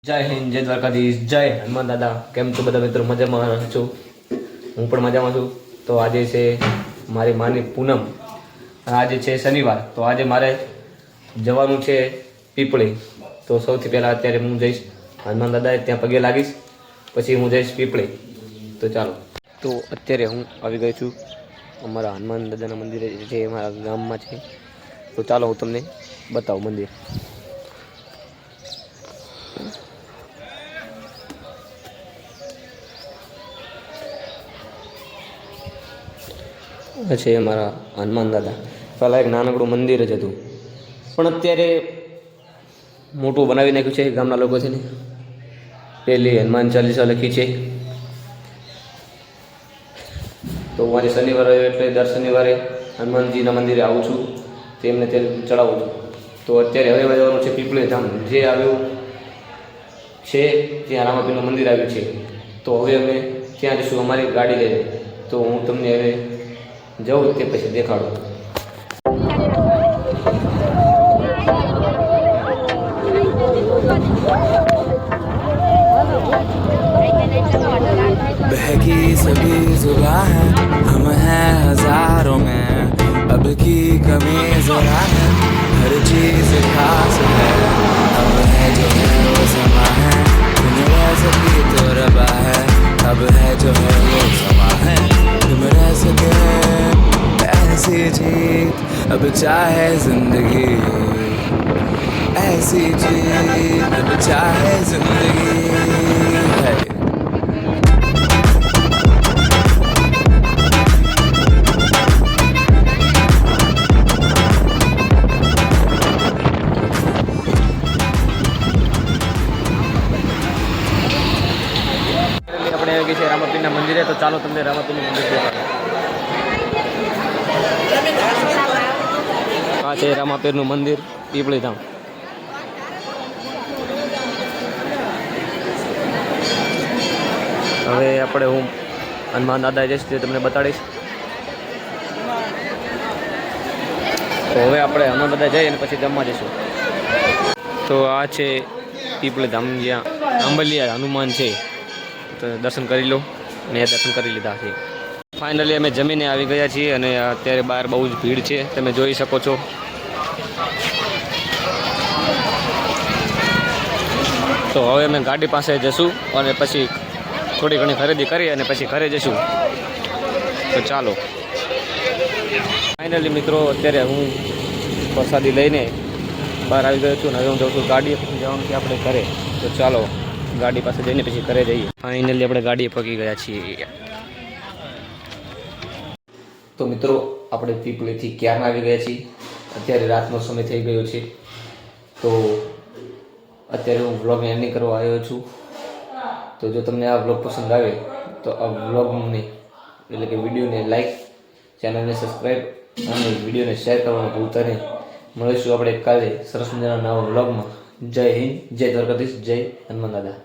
જય હિન્દ, જય દ્વારકાધીશ, જય હનુમાન દાદા. કેમ છો બધા મિત્રો? મજામાં છું. હું પણ મજામાં છું. તો આજે છે મારી માની પૂનમ, આજે છે શનિવાર. તો આજે મારે જવાનું છે પીપળી. તો સૌથી પહેલાં અત્યારે હું જઈશ હનુમાન દાદાએ ત્યાં પગે લાગીશ, પછી હું જઈશ પીપળી. તો ચાલો. તો અત્યારે હું આવી ગયો છું અમારા હનુમાન દાદાના મંદિરે, જે અમારા ગામમાં છે. તો ચાલો હું તમને બતાવું મંદિર. છે અમારા હનુમાન દાદા. પહેલાં એક નાનકડું મંદિર જ હતું, પણ અત્યારે મોટું બનાવી નાખ્યું છે ગામના લોકો છે ને. પહેલી હનુમાન ચાલીસા લખી છે. તો હું આજે શનિવાર આવ્યો એટલે દર શનિવારે હનુમાનજીના મંદિરે આવું છું, તેમને તેલ ચડાવું છું. તો અત્યારે હવે જવાનું છે પીપળી ધામ, જે આવ્યું છે ત્યાં રામાપીરનું મંદિર આવ્યું છે. તો હવે અમે ત્યાં જઈશું અમારી ગાડી લઈને. તો હું તમને હવે જાઉં તે પછી દેખાડું. बहकी सभी जुबां है, हम हैं हजारों में, अब की कमी जरा है, हर चीज खास है, अब है जो है वो समा है, तुम रह सकी तो रबा है, अब है जो है वो समा है, तुम रह सके ऐसी जीत, अब चाहे जिंदगी ऐसी जीत, अब चाहे जिंदगी है. આપણે આવી ગઈ છે રામાપીરના મંદિરે. તો ચાલો તમને રામાપીરનું મંદિર દેખાડો. આ છે રામાપીરનું મંદિર, પીપળી ધામ. હવે આપણે હું હનુમાન દાદા જઈશ તે તમને બતાડીશ. તો હવે આપણે હનુમાન દાદા જઈએ અને પછી જમવા જઈશું. તો આ છે પીપળી ધામ, જ્યાં આંબલિયા હનુમાન છે. તો દર્શન કરી લો. મેં દર્શન કરી લીધા છે. ફાઇનલી અમે જમીને આવી ગયા છીએ અને અત્યારે બહાર બહુ જ ભીડ છે, તમે જોઈ શકો છો. તો હવે અમે ગાડી પાસે જઈશું અને પછી થોડી ઘણી ખરીદી કરી અને પછી ઘરે જઈશું. તો ચાલો. ફાઇનલી મિત્રો અત્યારે હું પ્રસાદી લઈને બહાર આવી ગયો છું અને હવે હું જાઉં છું ગાડીએ. પછી જવાનું છે આપણે ઘરે. તો ચાલો ગાડી પાસે જઈને પછી ઘરે જઈએ. ફાઇનલી આપણે ગાડીએ પગી ગયા છીએ. તો મિત્રો આપણે પીપળીથી ક્યારના આવી ગયા છીએ. અત્યારે રાતનો સમય થઈ ગયો છે. તો અત્યારે હું વ્લોગ એન્ડિંગ કરવા આવ્યો છું. તો જો તમને આ વ્લોગ પસંદ આવે તો આ વ્લોગને એટલે કે વિડીયોને લાઈક, ચેનલને સબસ્ક્રાઈબ અને વિડીયોને શેર કરવાનું ભૂલતા નહીં. મળીશું આપણે કાલે સરસ મજાના નવા વ્લોગમાં. જય હિન્દ, જય દ્વારકાધીશ, જય હનુમાન દાદા.